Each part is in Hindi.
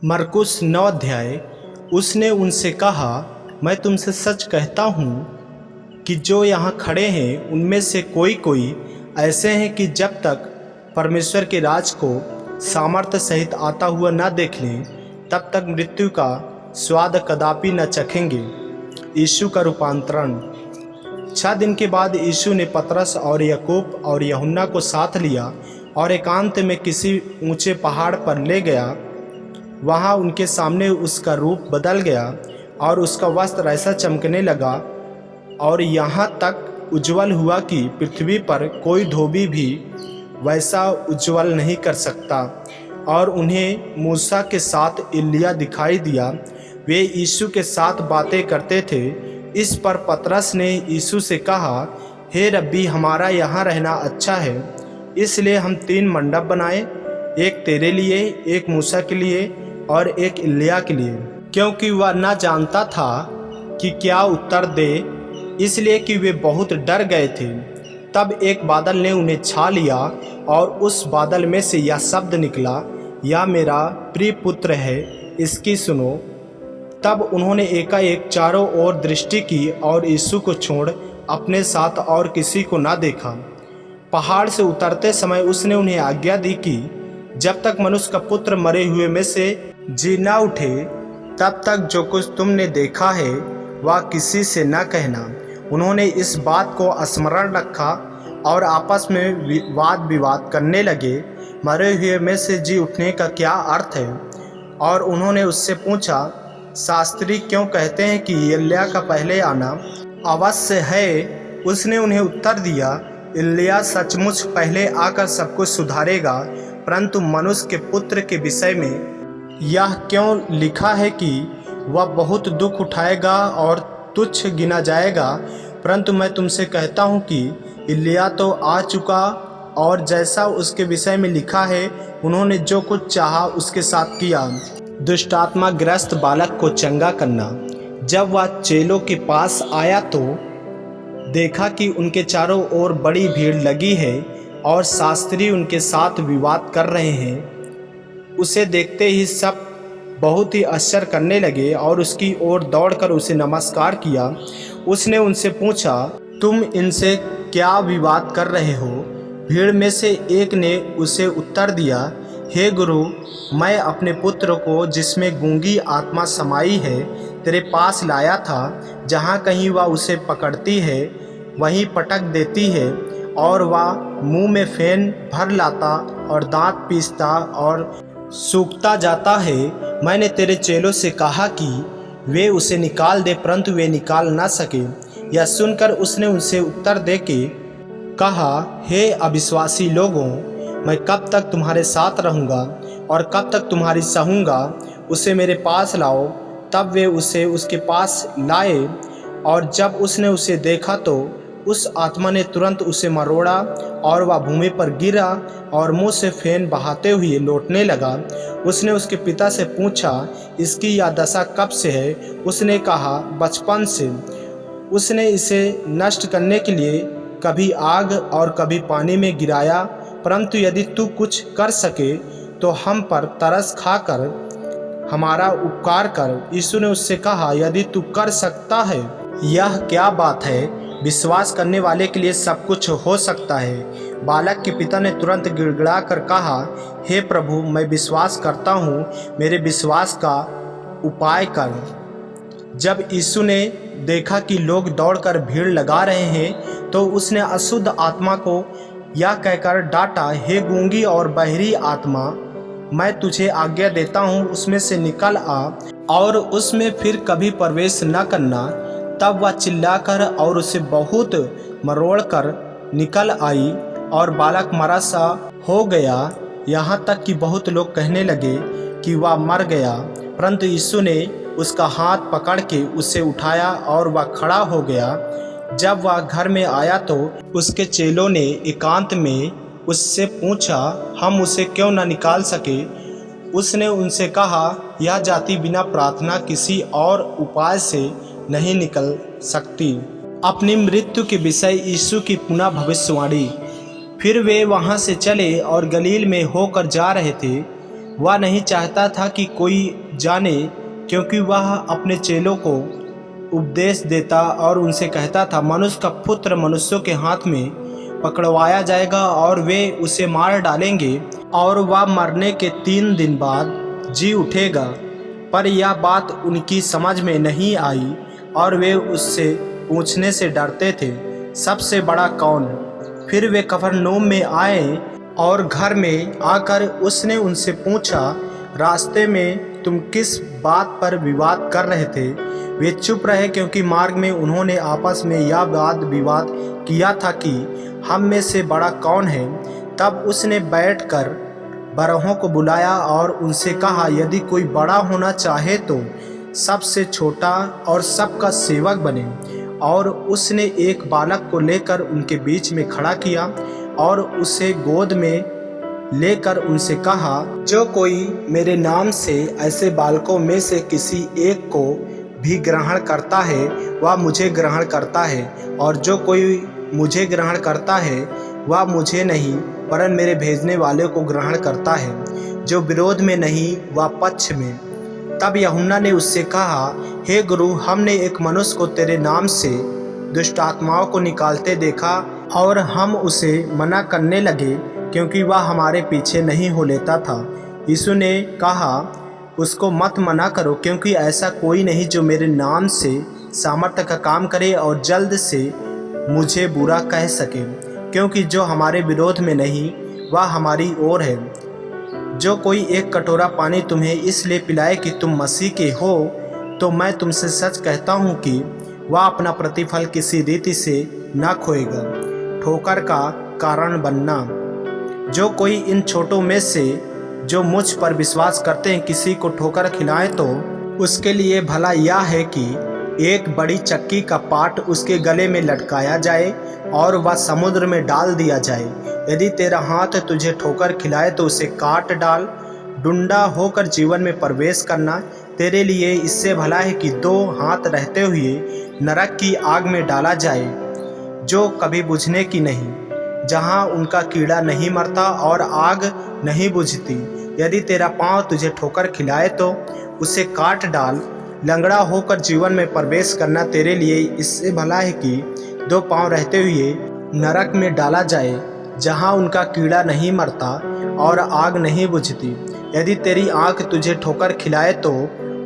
मरकुस 9 अध्याय। उसने उनसे कहा, मैं तुमसे सच कहता हूँ कि जो यहाँ खड़े हैं उनमें से कोई कोई ऐसे हैं कि जब तक परमेश्वर के राज को सामर्थ्य सहित आता हुआ न देख लें तब तक मृत्यु का स्वाद कदापि न चखेंगे। यीशु का रूपांतरण। 6 दिन के बाद यीशु ने पतरस और याकूब और यूहन्ना को साथ लिया और एकांत में किसी ऊंचे पहाड़ पर ले गया। वहाँ उनके सामने उसका रूप बदल गया और उसका वस्त्र ऐसा चमकने लगा और यहाँ तक उज्ज्वल हुआ कि पृथ्वी पर कोई धोबी भी वैसा उज्ज्वल नहीं कर सकता। और उन्हें मूसा के साथ एलिय्याह दिखाई दिया। वे यीशु के साथ बातें करते थे। इस पर पतरस ने यीशु से कहा, हे रब्बी, हमारा यहाँ रहना अच्छा है, इसलिए हम 3 मंडप बनाए, एक तेरे लिए, एक मूसा के लिए और एक एलिय्याह के लिए। क्योंकि वह न जानता था कि क्या उत्तर दे, इसलिए कि वे बहुत डर गए थे। तब एक बादल ने उन्हें छा लिया और उस बादल में से यह शब्द निकला, यह मेरा प्रिय पुत्र है, इसकी सुनो। तब उन्होंने एकाएक चारों ओर दृष्टि की और यीशु को छोड़ अपने साथ और किसी को न देखा। पहाड़ से उतरते समय उसने उन्हें आज्ञा दी कि जब तक मनुष्य का पुत्र मरे हुए में से जी न उठे तब तक जो कुछ तुमने देखा है वह किसी से न कहना। उन्होंने इस बात को स्मरण रखा और आपस में वाद विवाद करने लगे, मरे हुए में से जी उठने का क्या अर्थ है। और उन्होंने उससे पूछा, शास्त्री क्यों कहते हैं कि एलिय्याह का पहले आना अवश्य है। उसने उन्हें उत्तर दिया, एलिय्याह सचमुच पहले आकर सब कुछ सुधारेगा, परंतु मनुष्य के पुत्र के विषय में यह क्यों लिखा है कि वह बहुत दुख उठाएगा और तुच्छ गिना जाएगा। परंतु मैं तुमसे कहता हूँ कि एलिय्याह तो आ चुका और जैसा उसके विषय में लिखा है उन्होंने जो कुछ चाहा उसके साथ किया। दुष्टात्मा ग्रस्त बालक को चंगा करना। जब वह चेलों के पास आया तो देखा कि उनके चारों ओर बड़ी भीड़ लगी है और शास्त्री उनके साथ विवाद कर रहे हैं। उसे देखते ही सब बहुत ही आश्चर्य करने लगे और उसकी ओर दौड़कर उसे नमस्कार किया। उसने उनसे पूछा, तुम इनसे क्या विवाद कर रहे हो? भीड़ में से एक ने उसे उत्तर दिया, हे गुरु, मैं अपने पुत्र को जिसमें गूंगी आत्मा समाई है तेरे पास लाया था। जहाँ कहीं वह उसे पकड़ती है वहीं पटक देती है और वह मुंह में फेन भर लाता और दांत पीसता और सूखता जाता है। मैंने तेरे चेलों से कहा कि वे उसे निकाल दे, परंतु वे निकाल ना सके। यह सुनकर उसने उनसे उत्तर दे के कहा, हे अविश्वासी लोगों, मैं कब तक तुम्हारे साथ रहूँगा और कब तक तुम्हारी सहूँगा? उसे मेरे पास लाओ। तब वे उसे उसके पास लाए और जब उसने उसे देखा तो उस आत्मा ने तुरंत उसे मरोड़ा और वह भूमि पर गिरा और मुंह से फेन बहाते हुए लौटने लगा। उसने उसके पिता से पूछा, इसकी यह दशा कब से है? उसने कहा, बचपन से। उसने इसे नष्ट करने के लिए कभी आग और कभी पानी में गिराया, परंतु यदि तू कुछ कर सके तो हम पर तरस खाकर हमारा उपकार कर। यीशु ने उससे कहा, यदि तू कर सकता है, यह क्या बात है? विश्वास करने वाले के लिए सब कुछ हो सकता है। बालक के पिता ने तुरंत गिड़गिड़ा कर कहा, हे प्रभु, मैं विश्वास करता हूँ, मेरे विश्वास का उपाय कर। जब यीशु ने देखा कि लोग दौड़कर भीड़ लगा रहे हैं तो उसने अशुद्ध आत्मा को यह कहकर डांटा, हे गूंगी और बहरी आत्मा, मैं तुझे आज्ञा देता हूँ, उसमें से निकल आ और उसमें फिर कभी प्रवेश न करना। तब वह चिल्लाकर और उसे बहुत मरोड़कर निकल आई और बालक मरा सा हो गया। यहाँ तक कि बहुत लोग कहने लगे कि वह मर गया, परंतु यीशु ने उसका हाथ पकड़ के उसे उठाया और वह खड़ा हो गया। जब वह घर में आया तो उसके चेलों ने एकांत में उससे पूछा, हम उसे क्यों न निकाल सके? उसने उनसे कहा, यह जाति बिना प्रार्थना किसी और उपाय से नहीं निकल सकती। अपनी मृत्यु के विषय यीशु की पुनः भविष्यवाणी। फिर वे वहाँ से चले और गलील में होकर जा रहे थे। वह नहीं चाहता था कि कोई जाने, क्योंकि वह अपने चेलों को उपदेश देता और उनसे कहता था, मनुष्य का पुत्र मनुष्यों के हाथ में पकड़वाया जाएगा और वे उसे मार डालेंगे और वह मरने के 3 दिन बाद जी उठेगा। पर यह बात उनकी समझ में नहीं आई और वे उससे पूछने से डरते थे, सबसे बड़ा कौन? फिर वे कफरनहूम में आए और घर में आकर उसने उनसे पूछा, रास्ते में तुम किस बात पर विवाद कर रहे थे? वे चुप रहे, क्योंकि मार्ग में उन्होंने आपस में यह वाद विवाद किया था कि हम में से बड़ा कौन है। तब उसने बैठकर बरहों को बुलाया और उनसे कहा, यदि कोई बड़ा होना चाहे तो सबसे छोटा और सबका सेवक बने। और उसने एक बालक को लेकर उनके बीच में खड़ा किया और उसे गोद में लेकर उनसे कहा, जो कोई मेरे नाम से ऐसे बालकों में से किसी एक को भी ग्रहण करता है वह मुझे ग्रहण करता है, और जो कोई मुझे ग्रहण करता है वह मुझे नहीं वरन मेरे भेजने वाले को ग्रहण करता है। जो विरोध में नहीं वह पक्ष में। तब यूहन्ना ने उससे कहा, हे गुरु, हमने एक मनुष्य को तेरे नाम से दुष्ट आत्माओं को निकालते देखा और हम उसे मना करने लगे, क्योंकि वह हमारे पीछे नहीं हो लेता था। यीशु ने कहा, उसको मत मना करो, क्योंकि ऐसा कोई नहीं जो मेरे नाम से सामर्थ्य का काम करे और जल्द से मुझे बुरा कह सके, क्योंकि जो हमारे विरोध में नहीं वह हमारी ओर है। जो कोई एक कटोरा पानी तुम्हें इसलिए पिलाए कि तुम मसीह के हो, तो मैं तुमसे सच कहता हूँ कि वह अपना प्रतिफल किसी रीति से न खोएगा। ठोकर का कारण बनना। जो कोई इन छोटों में से जो मुझ पर विश्वास करते हैं किसी को ठोकर खिलाए, तो उसके लिए भला यह है कि एक बड़ी चक्की का पाट उसके गले में लटकाया जाए और वह समुद्र में डाल दिया जाए। यदि तेरा हाथ तुझे ठोकर खिलाए तो उसे काट डाल। डुंडा होकर जीवन में प्रवेश करना तेरे लिए इससे भला है कि 2 हाथ रहते हुए नरक की आग में डाला जाए, जो कभी बुझने की नहीं, जहाँ उनका कीड़ा नहीं मरता और आग नहीं बुझती। यदि तेरा पाँव तुझे ठोकर खिलाए तो उसे काट डाल। लंगड़ा होकर जीवन में प्रवेश करना तेरे लिए इससे भला है कि 2 पाँव रहते हुए नरक में डाला जाए, जहाँ उनका कीड़ा नहीं मरता और आग नहीं बुझती। यदि तेरी आँख तुझे ठोकर खिलाए तो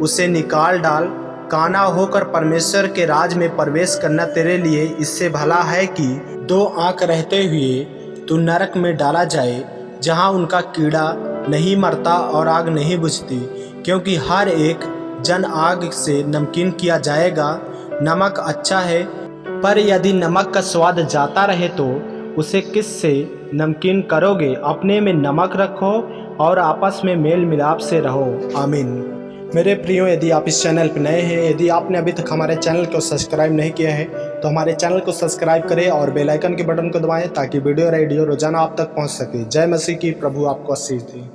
उसे निकाल डाल। काना होकर परमेश्वर के राज में प्रवेश करना तेरे लिए इससे भला है कि 2 आँख रहते हुए तू नरक में डाला जाए, जहाँ उनका कीड़ा नहीं मरता और आग नहीं बुझती, क्योंकि हर एक जन आग से नमकीन किया जाएगा। नमक अच्छा है, पर यदि नमक का स्वाद जाता रहे तो उसे किससे नमकीन करोगे? अपने में नमक रखो और आपस में मेल मिलाप से रहो। आमीन। मेरे प्रियो, यदि आप इस चैनल पर नए हैं, यदि आपने अभी तक हमारे चैनल को सब्सक्राइब नहीं किया है तो हमारे चैनल को सब्सक्राइब करें और बेल आइकन के बटन को दबाएं, ताकि वीडियो रोजाना आप तक पहुंच सके। जय मसीह की। प्रभु आपको आशीष दे।